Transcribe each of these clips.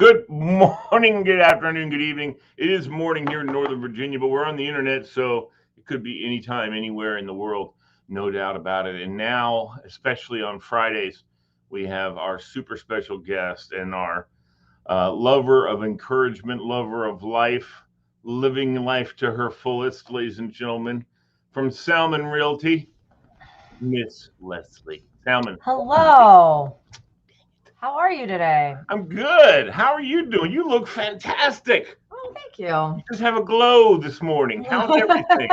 Good morning, good afternoon, good evening. It is morning here in Northern Virginia, but we're on the internet, so it could be anytime, anywhere in the world, no doubt about it. And now, especially on Fridays, we have our super special guest and our lover of encouragement, lover of life, living life to her fullest, ladies and gentlemen, from Salman Realty, Miss Lesley. Salman, welcome to the Hello. How are you today? I'm good. How are you doing? You look fantastic. Oh, thank you. You just have a glow this morning. How's everything?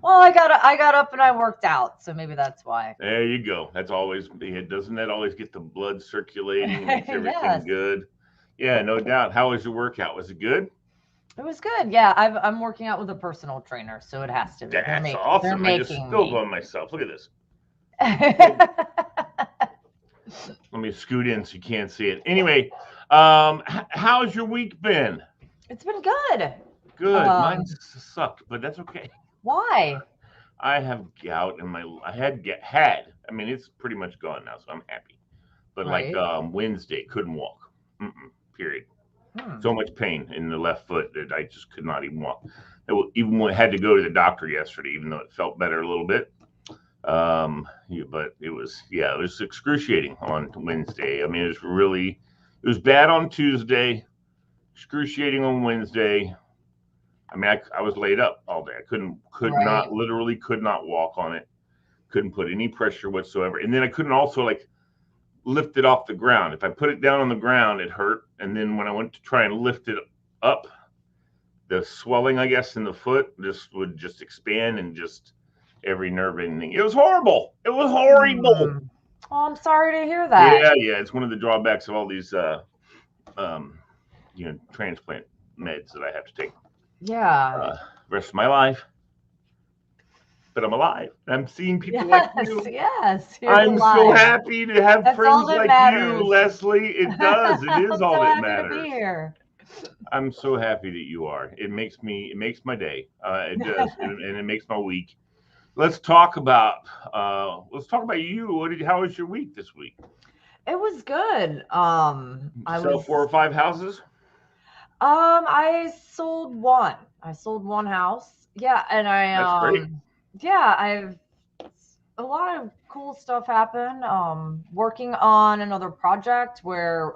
Well, I got up and I worked out, so maybe that's why. There you go. That's always doesn't that always get the blood circulating, makes everything Yes. good? Yeah, no doubt. How was your workout? Was it good? It was good. Yeah, I'm working out with a personal trainer, so it has to be. That's They're awesome. I just making spilled me. on myself. Look at this. Spilled. Let me scoot in so you can't see it. Anyway, how's your week been? It's been good. Good. Mine Um, sucked, but that's okay. why? I have gout in my. I had. I mean, it's pretty much gone now, so I'm happy. But like Right. Wednesday, couldn't walk. Period. Hmm. So much pain in the left foot that I just could not even walk. Even when I had to go to the doctor yesterday, even though it felt better a little bit. But it was excruciating on Wednesday. I mean, it was bad on Tuesday, excruciating on Wednesday. I mean, I was laid up all day. I could Right. not, literally could not walk on it. Couldn't put any pressure whatsoever. And then I couldn't also like lift it off the ground. If I put it down on the ground, it hurt. And then when I went to try and lift it up, the swelling, I guess, in the foot just would just expand and just every nerve ending. It was horrible. It was horrible. Hmm. Oh, I'm sorry to hear that. Yeah, yeah. It's one of the drawbacks of all these, um, transplant meds that I have to take Yeah. rest of my life. But I'm alive. I'm seeing people like Yes, you. yes, you're I'm so alive. happy to have That's all friends that like you, matters. Leslie. It does. It is I'm all so that happy to be matters. here. I'm so happy that you are. It makes my day. It does, and it makes my week. Let's talk about you. How was your week this week? It was good. Did you sell 4 or 5 houses? I sold one. I sold one house. Yeah, and That's great. yeah, I've a lot of cool stuff happened. Working on another project where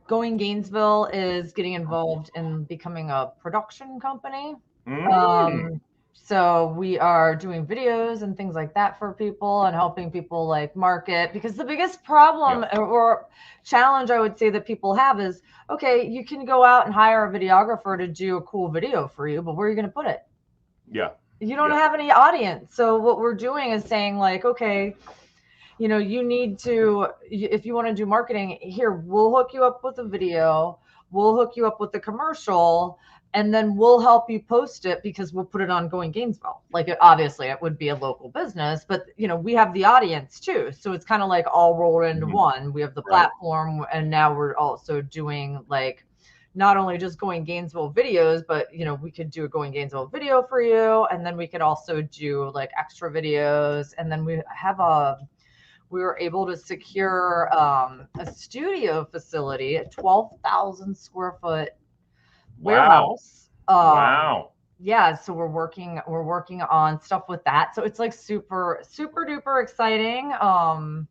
Going Gainesville is getting involved in becoming a production company. Mm, Um, so we are doing videos and things like that for people and helping people like market because the biggest yeah, problem or challenge I would say that people have is okay, you can go out and hire a videographer to do a cool video for you, but where are you going to put it? yeah, You don't yeah. have any audience. So what we're doing is saying like, okay, you need to, if you want to do marketing here, we'll hook you up with a video, we'll hook you up with the commercial, and then we'll help you post it because we'll put it on Going Gainesville. Like obviously it would be a local business, but we have the audience too, so it's kind of like all rolled into Hmm. one. We have the Right. platform, and now we're also doing like not only just Going Gainesville videos, but we could do a Going Gainesville video for you, and then we could also do like extra videos, and then we were able to secure a studio facility, a 12,000 square foot Wow. warehouse. Wow. Yeah, so we're working on stuff with that. So it's like super super duper exciting. Sounds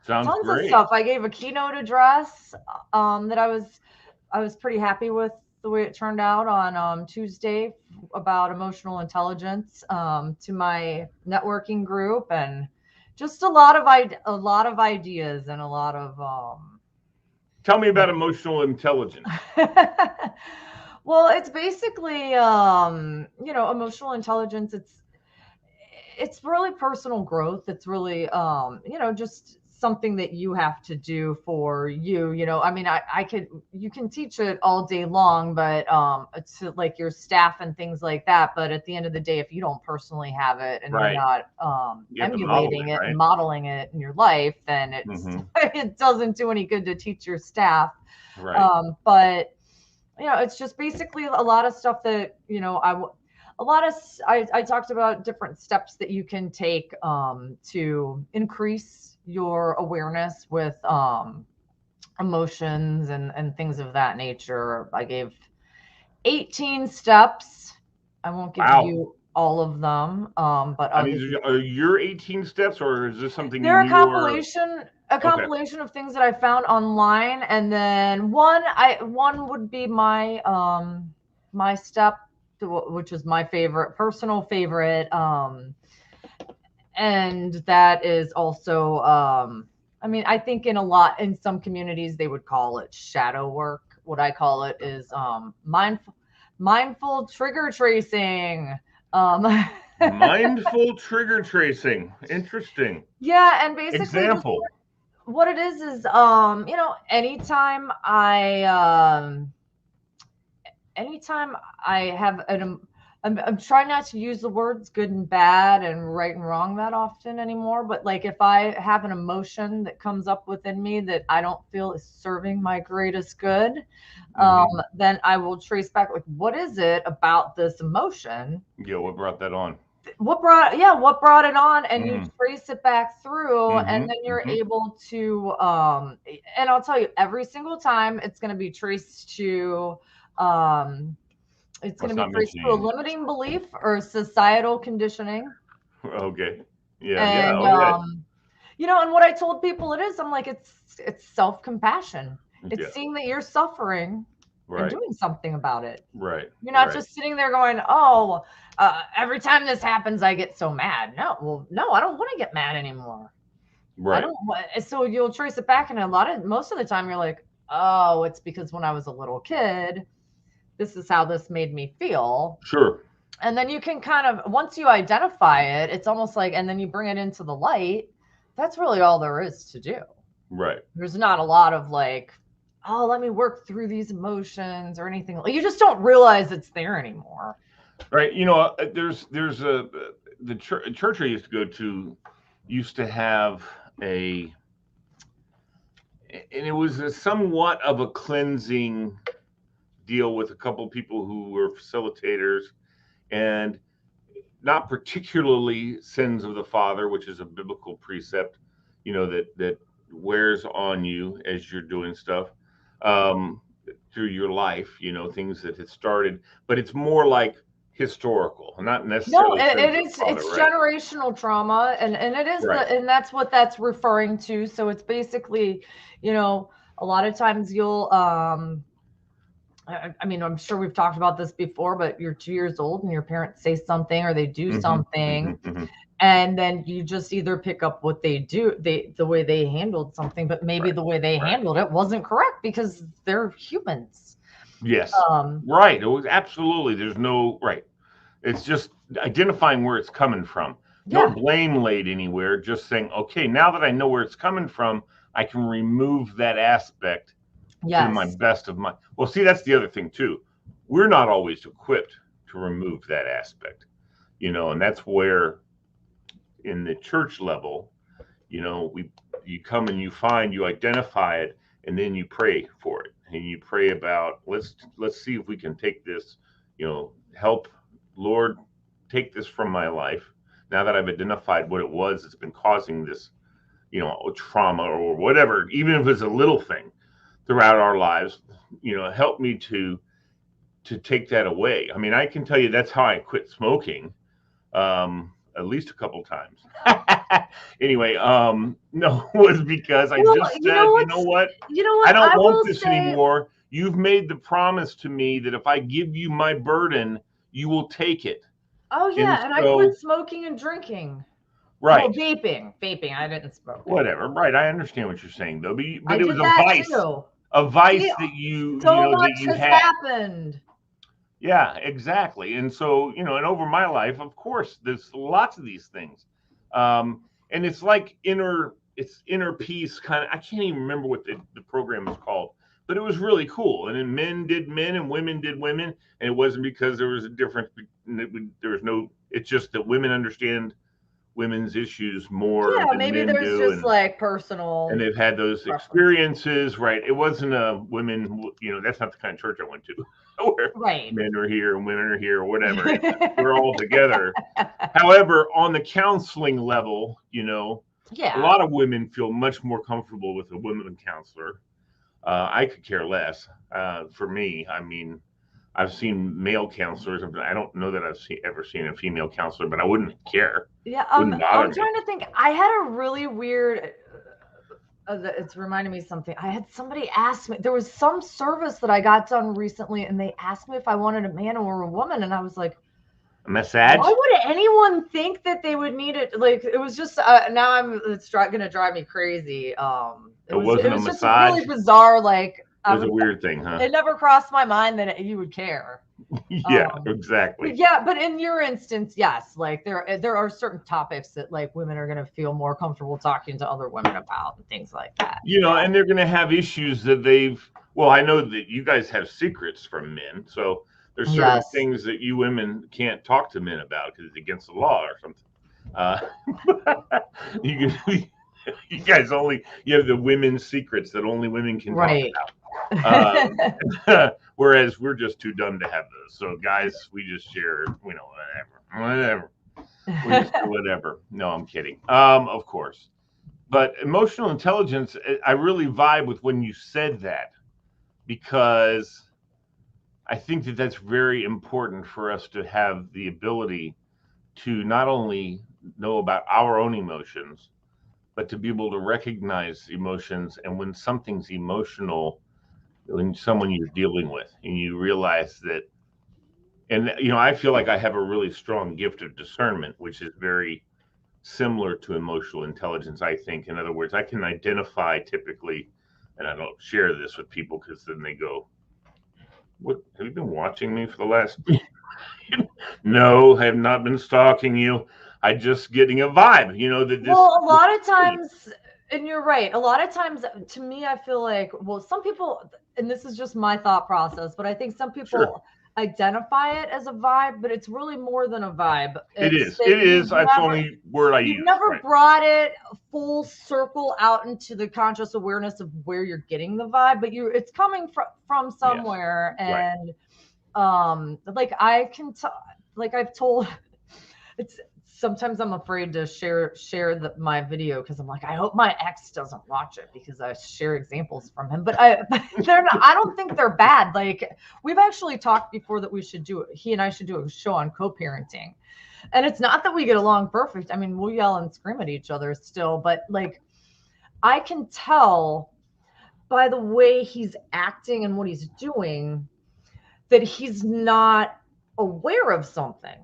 Tons of great. stuff. I gave a keynote address that I was pretty happy with the way it turned out on Tuesday about emotional intelligence to my networking group, and just a lot of ideas and a lot of Tell me about emotional intelligence. well, it's basically emotional intelligence. It's really personal growth. It's really just something that you have to do for you. I mean, I could you can teach it all day long, but to like your staff and things like that. But at the end of the day, if you don't personally have it and you're Right. not You have to model emulating it, it and right? modeling it in your life, then Hmm. it doesn't do any good to teach your staff. Right. But it's just basically a lot of stuff that a lot of I talked about different steps that you can take to increase your awareness with emotions and things of that nature. I gave 18 steps. I won't give Wow. you all of them, but I I'll give mean, you. are your 18 steps, or is this They're something you're a okay? compilation of things that I found online, and then one would be my step, which is my favorite, personal favorite, and that is also I mean, I think in some communities they would call it shadow work. What I call it is mindful trigger tracing. Um, Mindful trigger tracing. Interesting. yeah, and basically just Example. what it is anytime anytime I have I'm trying not to use the words good and bad and right and wrong that often anymore, but like if I have an emotion that comes up within me that I don't feel is serving my greatest good, Hmm. then I will trace back, like, what is it about this emotion? Yeah, what brought that on? What brought it on? And you Mm. trace it back through, and Hmm. then you're Hmm. able to and I'll tell you, every single time it's going to be traced to um it's going Let's to be not traced mention to a any. limiting belief or societal conditioning. Okay. Yeah. Yeah. And Oh, yeah. and what I told people it is, I'm like, it's self-compassion. It's Yeah. seeing that you're suffering and Right. doing something about it. Right. You're not Right. just sitting there going, "Oh, every time this happens, I get so mad." No, well, no, I don't want to get mad anymore. I Right. don't. So you'll trace it back, and most of the time, you're like, "Oh, it's because when I was a little kid, this is how this made me feel." Sure. And then you can kind of, once you identify it, it's almost like, and then you bring it into the light. That's really all there is to do. Right. There's not a lot of like, oh, let me work through these emotions or anything. You just don't realize it's there anymore. Right. There's a the church I used to go to used to have a, and it was a somewhat of a cleansing deal with a couple people who were facilitators, and not particularly sins of the father, which is a biblical precept, that wears on you as you're doing stuff, um, through your life, things that had started, but it's more like historical, not No, necessarily it, sins it of the is father, it's right? generational trauma, and it is Right. and that's what that's referring to. So it's basically, a lot of times you'll I mean, I'm sure we've talked about this before, but you're 2 years old and your parents say something or they do Hmm. something, Hmm. Hmm. and then you just either pick up what they do, the way they handled something, but maybe Right. the way they Right. handled it wasn't correct because they're humans. Yes. Um, Right. It was absolutely. There's no right. It's just identifying where it's coming from. No yeah, blame laid anywhere, just saying, okay, now that I know where it's coming from, I can remove that aspect to my yes, best of my. Well, see, that's the other thing, too. We're not always equipped to remove that aspect, and that's where in the church level, you come and you identify it, and then you pray for it, and you pray about, let's see if we can take this, help, Lord, take this from my life. Now that I've identified what it was that's been causing this, trauma or whatever, even if it's a little thing throughout our lives, help me to take that away. I mean, I can tell you that's how I quit smoking, at least a couple times. Anyway, no, was because I well, just said, what? I don't I want will this say, anymore. You've made the promise to me that if I give you my burden, you will take it. oh And yeah, and I quit so, smoking and drinking. Well, right, vaping, I didn't smoke whatever, anymore. right. I understand what you're saying, though, but I it was did that too. a See, vice that you, so that much you has had. happened. Yeah, exactly. And so, and over my life, of course, there's lots of these things. And it's like it's inner peace kind of. I can't even remember what the program is called, but it was really cool. And then men did men and women did women. And it wasn't because there was a difference. There was no, it's just that women understand women's issues more Yeah, than maybe men there's do. just And like personal they've had those preference. experiences, right? It wasn't a women, that's not the kind of church I went to, where Right. men are here and women are here or whatever. We're all together. However, on the counseling level, a Yeah. lot of women feel much more comfortable with a women counselor. I could care less. For me, I mean, I've seen male counselors. I don't know that I've ever seen a female counselor, but I wouldn't care. Yeah, Wouldn't bother I'm me. trying to think. I had a really weird. It's reminding me of something. I had somebody ask me. There was some service that I got done recently, and they asked me if I wanted a man or a woman, and I was like, A massage? why would anyone think that they would need it? Like it was just now it's gonna drive me crazy. It It wasn't a was just really massage. bizarre. Like It was a weird thing, huh? it never crossed my mind that you would care. Yeah, exactly. Yeah, but in your instance, yes, like there are certain topics that like women are gonna feel more comfortable talking to other women about and things like that. And they're going to have issues that well, I know that you guys have secrets from men. So there's certain Yes. things that you women can't talk to men about because it's against the law or something. You can, you guys you have the women's secrets that only women can talk about. Whereas we're just too dumb to have those. So guys, we just share, whatever. We just do whatever. No, I'm kidding. Of course. But emotional intelligence, I really vibe with when you said that, because I think that that's very important for us to have the ability to not only know about our own emotions, but to be able to recognize emotions. And when something's emotional, when someone you're dealing with, and you realize that, and I feel like I have a really strong gift of discernment, which is very similar to emotional intelligence, I think. In other words, I can identify typically, and I don't share this with people because then they go, "What, have you been watching me for the last?" No, I have not been stalking you. I'm just getting a vibe, that this. Well, a lot of times, and you're right, a lot of times to me, I feel like, well, some people, and this is just my thought process, but I think some people Sure. identify it as a vibe, but it's really more than a vibe. It is. That It is. That's the only word I you've use. never Right. brought it full circle out into the conscious awareness of where you're getting the vibe, but it's coming from somewhere. Yes. And like I can like I've told, it's sometimes I'm afraid to share my video because I'm like, I hope my ex doesn't watch it because I share examples from him. But they're not, I don't think they're bad. Like we've actually talked before that he and I should do a show on co-parenting. And it's not that we get along perfect. I mean, we'll yell and scream at each other still, but like I can tell by the way he's acting and what he's doing that he's not aware of something.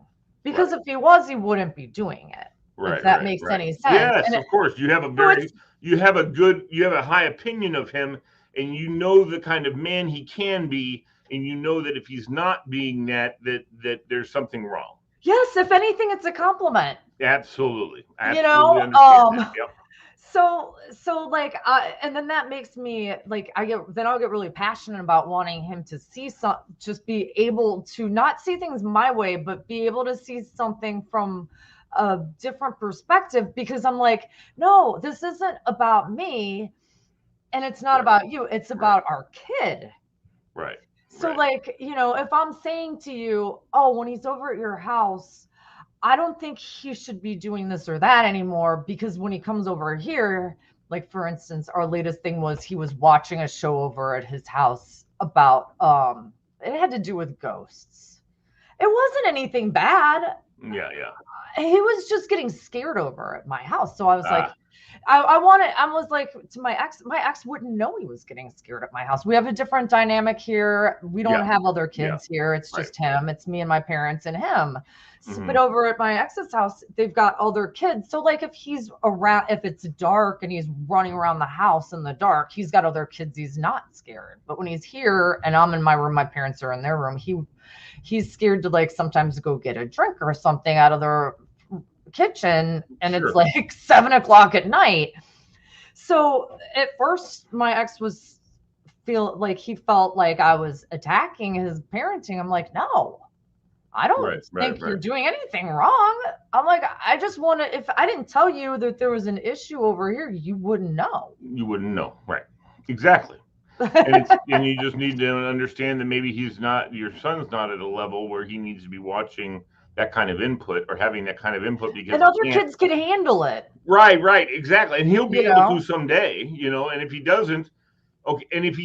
Because if he was, he wouldn't be doing it. Right. If that makes any sense. Yes, of course. You have a high opinion of him, and you know the kind of man he can be, and you know that if he's not being that there's something wrong. Yes, if anything, it's a compliment. Absolutely. Yep. So like, and then that makes me like, I'll get really passionate about wanting him to see just be able to not see things my way, but be able to see something from a different perspective, because I'm like, no, this isn't about me. And it's not about you. It's about our kid. Right. So like, if I'm saying to you, oh, when he's over at your house, I don't think he should be doing this or that anymore, because when he comes over here, like for instance, our latest thing was he was watching a show over at his house about it had to do with ghosts. It wasn't anything bad. Yeah. He was just getting scared over at my house. So I was like, I was like to my ex wouldn't know he was getting scared at my house. We have a different dynamic here. We don't have other kids here. It's just him. It's me and my parents and him. So, but over at my ex's house, they've got other kids. So like if he's around, if it's dark and he's running around the house in the dark, he's got other kids. He's not scared. But when he's here and I'm in my room, my parents are in their room, he's scared to like sometimes go get a drink or something out of their kitchen, and it's like 7:00 at night. So at first my ex he felt like I was attacking his parenting. I'm like, no, I don't think you're doing anything wrong. I'm like, I just want to, if I didn't tell you that there was an issue over here, you wouldn't know. Right. Exactly. And you just need to understand that maybe your son's not at a level where he needs to be watching that kind of input or having that kind of input, because and other kids can handle it. Right, exactly. And he'll be able to someday, and if he doesn't, Okay, and if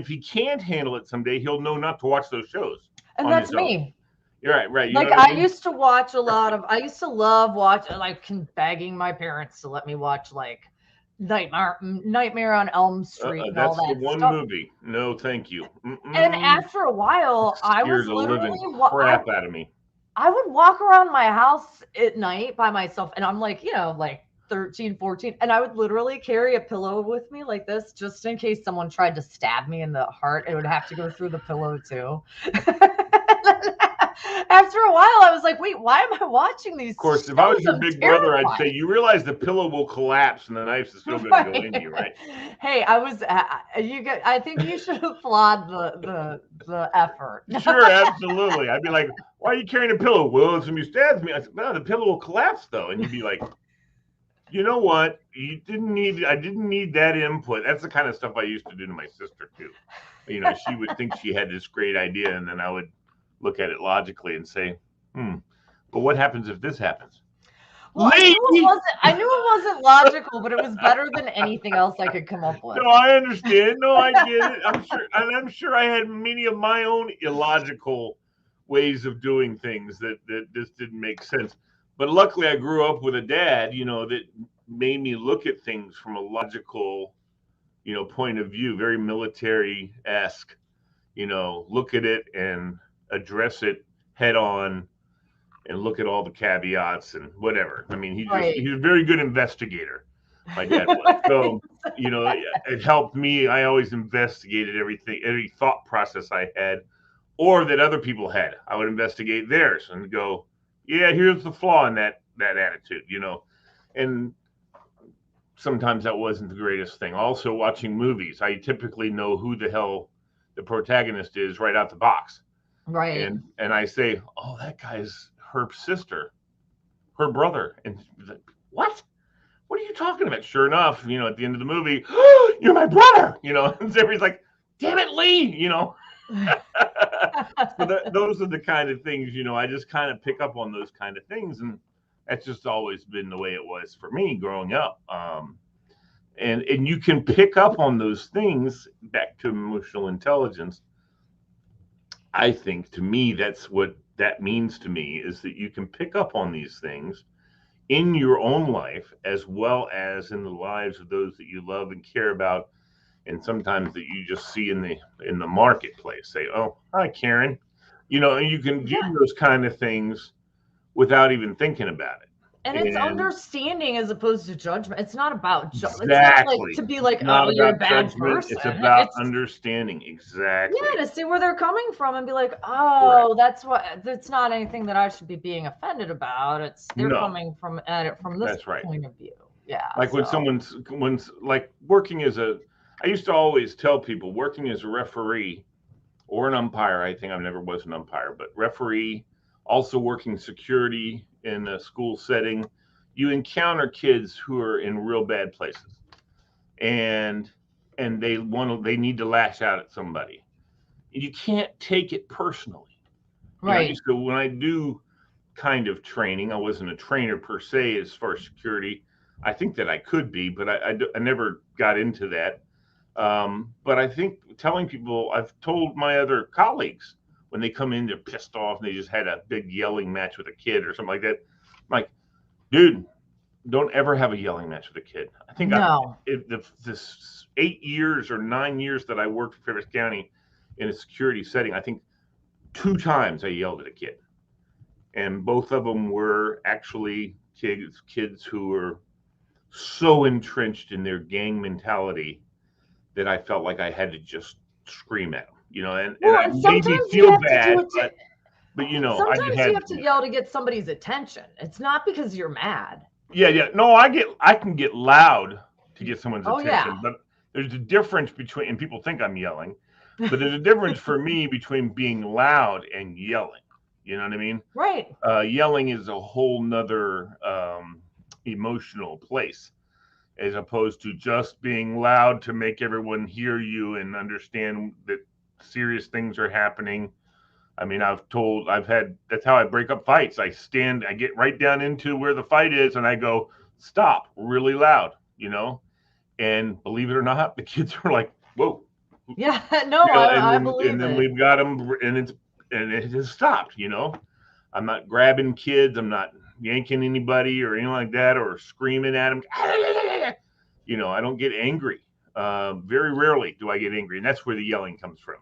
he can't handle it someday, he'll know not to watch those shows And on that's his own. me. You're right. You know Like what I I mean? used to watch a lot of. I used to love watching, like, begging my parents to let me watch, like, Nightmare on Elm Street and all That's the that one stuff. movie. No, thank you. And Mm-mm. after a while, I Scared was the literally living crap out of me. I would walk around my house at night by myself, and I'm like, 13, 14, and I would literally carry a pillow with me like this just in case someone tried to stab me in the heart. It would have to go through the pillow too. After a while, I was like, wait, why am I watching these Of course, if I was shows? your I'm big brother, I'd say, terrified. you realize the pillow will collapse and the knife's still going to go Right. in you, right? Hey, I think you should applaud the effort. Sure, absolutely. I'd be like, why are you carrying a pillow? Well, if somebody stabs me. I said, no, the pillow will collapse though. And you'd be like, you know what? I didn't need that input. That's the kind of stuff I used to do to my sister too. She would think she had this great idea, and then I would look at it logically and say, but what happens if this happens? Well, I knew it Lee! wasn't I knew it wasn't logical, but it was better than anything else I could come up with. No, I understand. No, I get it. I'm sure I had many of my own illogical ways of doing things that just didn't make sense. But luckily, I grew up with a dad, that made me look at things from a logical, point of view, very military esque. Look at it and address it head on, and look at all the caveats and whatever. I mean, Right. he's a very good investigator. My dad was. So, it helped me. I always investigated everything, every thought process I had or that other people had. I would investigate theirs and go, yeah, here's the flaw in that attitude, And sometimes that wasn't the greatest thing. Also, watching movies, I typically know who the hell the protagonist is right out the box. Right. And I say, oh, that guy's her sister, her brother. And like, what? What are you talking about? Sure enough, at the end of the movie, oh, you're my brother, and everybody's like, damn it, Lee, So those are the kind of things, I just kind of pick up on those kind of things. And that's just always been the way it was for me growing up. And you can pick up on those things, back to emotional intelligence. I think, to me, that's what that means to me, is that you can pick up on these things in your own life as well as in the lives of those that you love and care about, and sometimes that you just see in the marketplace. Say, oh, hi, Karen. And you can do those kind of things without even thinking about it. And it's understanding as opposed to judgment. It's not about it's not like Exactly. to be like, Not oh, you're a about bad judgment. person. It's about It's understanding. Exactly. Yeah, to see where they're coming from and be like, oh, that's not anything that I should be being offended about. They're No, coming at it from this that's right. point of view. Yeah. Like when someone's like working I used to always tell people, working as a referee or an umpire. I think I never was an umpire, but referee, also working security in a school setting, you encounter kids who are in real bad places, and they need to lash out at somebody. You can't take it personally. Right. So when I do kind of training, I wasn't a trainer per se as far as security. I think that I could be, but I never got into that. But I think telling people, I've told my other colleagues when they come in, they're pissed off and they just had a big yelling match with a kid or something like that. I'm like, dude, don't ever have a yelling match with a kid. I think this 8 years or 9 years that I worked for Fairfax County in a security setting, I think 2 times I yelled at a kid. And both of them were actually kids who were so entrenched in their gang mentality that I felt like I had to just scream at them, and it made me feel bad. But sometimes you have to yell to get somebody's attention. It's not because you're mad. Yeah. No, I can get loud to get someone's attention, yeah. But there's a difference between, and people think I'm yelling, but there's a difference for me between being loud and yelling. You know what I mean? Right. Yelling is a whole nother emotional place, as opposed to just being loud to make everyone hear you and understand that serious things are happening. I mean, that's how I break up fights. I get right down into where the fight is and I go, stop, really loud, and believe it or not, the kids are like, whoa, Yeah, no, I And believe then it. we've got them, and it has stopped. I'm not grabbing kids, I'm not yanking anybody or anything like that, or screaming at them. I don't get angry. Very rarely do I get angry, and that's where the yelling comes from.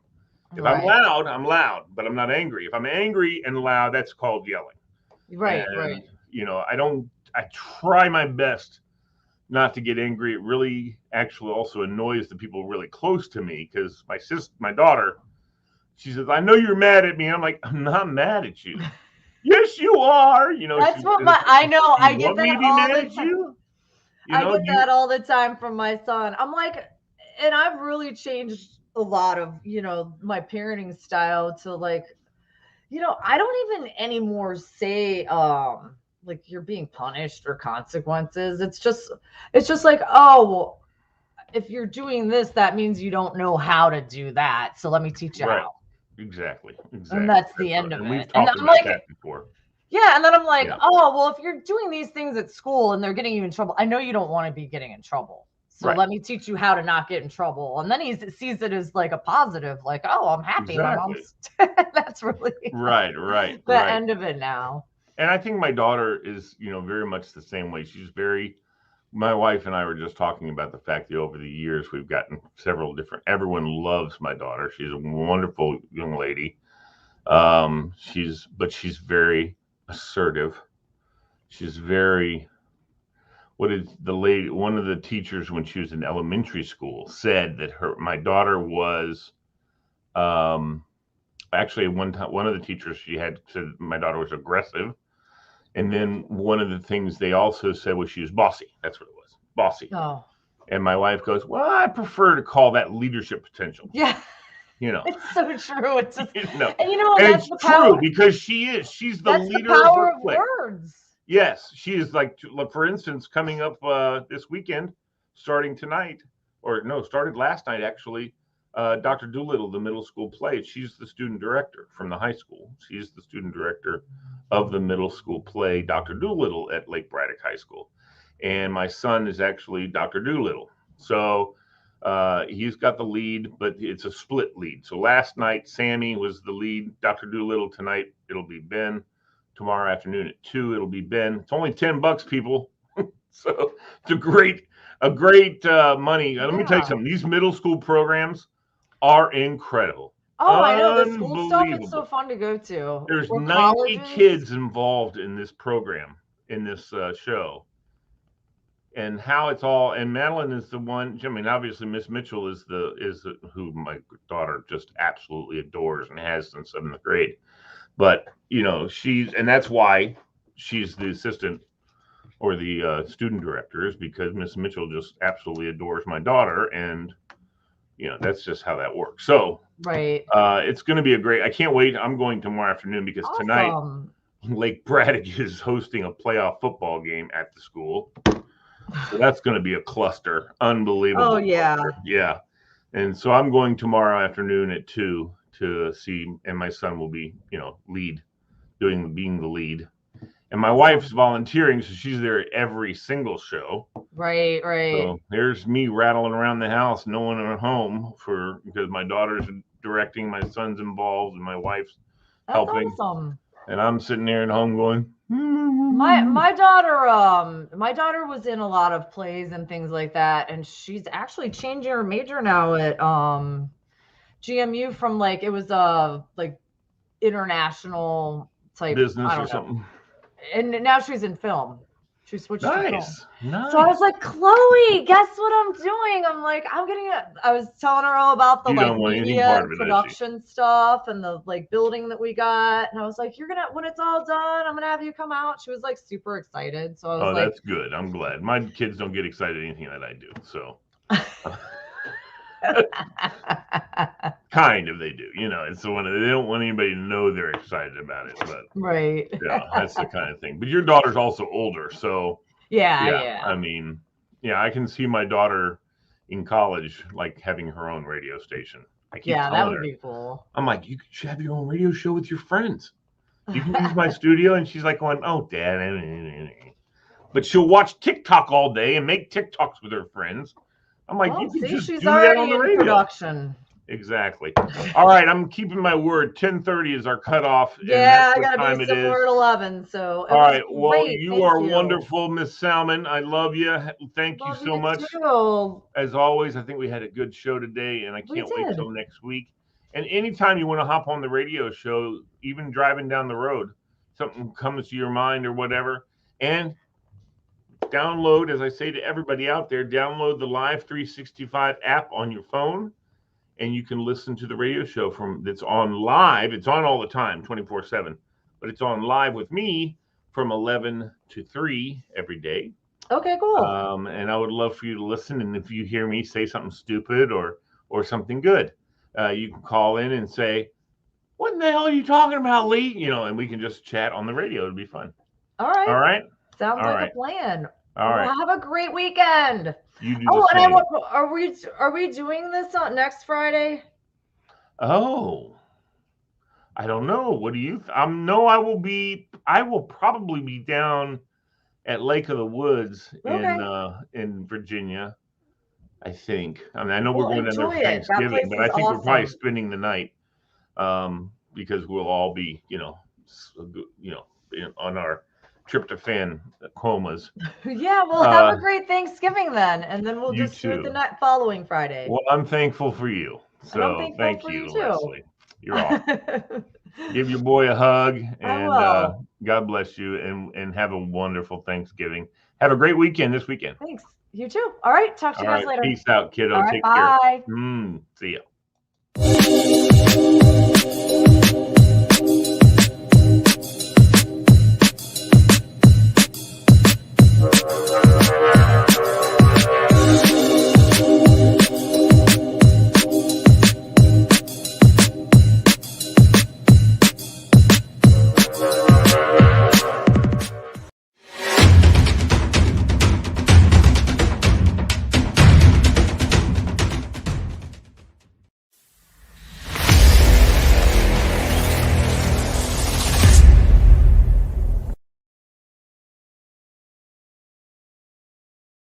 If I'm Right. loud, I'm loud, but I'm not angry. If I'm angry and loud, that's called yelling. Right, And right. I don't. I try my best not to get angry. It really actually also annoys the people really close to me because my daughter, she says, "I know you're mad at me." I'm like, "I'm not mad at you." Yes, you are. That's what I know. You I get want me that to be all mad the at time. you? I get You that all the time from my son. I'm like, and I've really changed a lot of, my parenting style to like, I don't even anymore say like you're being punished or consequences. It's just like, oh, well, if you're doing this, that means you don't know how to do that. So let me teach you right. how. Exactly. And Exactly. that's the end of And it. we've And talked I'm about like, that before. yeah, and then I'm like, Yeah. oh, well, if you're doing these things at school and they're getting you in trouble, I know you don't want to be getting in trouble. So Right. let me teach you how to not get in trouble. And then he sees it as like a positive, like, oh, I'm happy. My Exactly. mom's that's really Right. Right. the Right. end of it now. And I think my daughter is, very much the same way. She's very. My wife and I were just talking about the fact that over the years we've gotten several different. Everyone loves my daughter. She's a wonderful young lady. She's very assertive. She's very. What is the lady? One of the teachers when she was in elementary school said that my daughter was. Um, Actually, one time, one of the teachers she had said my daughter was aggressive. And then one of the things they also said was she was bossy. That's what it was, bossy. Oh, And my wife goes, "Well, I prefer to call that leadership potential." yeah, You know, it's so true. It's just, you know, and and that's it's the true power. because she is. She's the That's the leader of her power of clique. words. Yes, she is like, for instance, coming up this weekend, starting tonight, or no, started last night actually. Dr. Doolittle, the middle school play. She's the student director from the high school. She's the student director of the middle school play, Dr. Doolittle at Lake Braddock High School. And my son is actually Dr. Doolittle. So he's got the lead, but it's a split lead. So last night, Sammy was the lead, Dr. Doolittle. Tonight, it'll be Ben. Tomorrow afternoon at 2, it'll be Ben. It's only $10, people. So it's a great money. Let me tell you Yeah. something. These middle school programs are incredible. Oh, I know. The school stuff, it's so Unbelievable. fun to go to. There's Or 90 colleges. kids involved in this program, in this show. And how it's all, and Madeline is the one. I mean, obviously, Miss Mitchell who my daughter just absolutely adores and has since 7th grade. But and that's why she's the assistant or the student director, is because Miss Mitchell just absolutely adores my daughter, and that's just how that works. So Right. it's going to be a great. I can't wait. I'm going tomorrow afternoon because tonight Awesome. Lake Braddock is hosting a playoff football game at the school. So that's going to be a cluster, unbelievable Oh, yeah. cluster. Yeah, and so I'm going tomorrow afternoon at 2 to see, and my son will be, being the lead. And my wife's volunteering, so she's there at every single show. Right, right. So there's me rattling around the house, no one at home because my daughter's directing, my son's involved, and my wife's That's helping. awesome. And I'm sitting there at home going, My daughter was in a lot of plays and things like that, and she's actually changing her major now at GMU from like it was like international type, I business or don't know. something. And now she's in film. She switched to film. Nice. So I was like, Chloe, guess what I'm doing? I'm like, I was telling her all about the You like don't want anything media part and of it, does she? production stuff and the like building that we got. And I was like, when it's all done, I'm gonna have you come out. She was like super excited. So I was Oh, like, that's good. I'm glad. My kids don't get excited at anything that I do. So kind of they do. It's the one they don't want anybody to know they're excited about it. But right. yeah, that's the kind of thing. But your daughter's also older, so Yeah, yeah. yeah. I mean, yeah, I can see my daughter in college like having her own radio station. I keep Yeah, that telling would her, be cool. I'm like, you should have your own radio show with your friends. You can use my studio, and she's like going, "Oh, Dad," but she'll watch TikTok all day and make TikToks with her friends. I'm like, Well, you could see, just she's do that on already the in radio. production. Exactly. All right, I'm keeping my word. 10:30 is our cutoff. And Yeah, that's I what gotta time be it is. somewhere at 11. So it All was right. Well, great. you Thank are you. wonderful, Miss Salman. I love you. Thank you Love so you much. too. As always, I think we had a good show today, and I We can't wait did. till next week. And anytime you want to hop on the radio show, even driving down the road, something comes to your mind or whatever, and download, as I say to everybody out there, download the Live 365 app on your phone, and you can listen to the radio show that's on live. It's on all the time, 24/7, but it's on live with me from 11 to 3 every day. Okay, cool. And I would love for you to listen. And if you hear me say something stupid or something good, you can call in and say, "What in the hell are you talking about, Lee?" And we can just chat on the radio. It'd be fun. All right. All right. Sounds All like right. a plan. All right. Well, have a great weekend. You do Oh, the and same. are we doing this on next Friday? Oh, I don't know. What do you? No, I will be. I will probably be down at Lake of the Woods in Virginia. I think. I mean, I know we're Well, going down there enjoy for it. That Thanksgiving, place but is I think we're probably awesome. spending the night because we'll all be, on our tryptophan comas. Yeah, well, have a great Thanksgiving then, and then we'll You just do it the too. following Friday. Well, I'm thankful for you. And I'm So thankful thank for you, you too. Lesley. You're awesome. Give your boy a hug, I and will. God bless you, and have a wonderful Thanksgiving. Have a great weekend this weekend. Thanks. You too. All right. Talk to you guys later. Peace out, kiddo. All right, Take bye. care. See ya.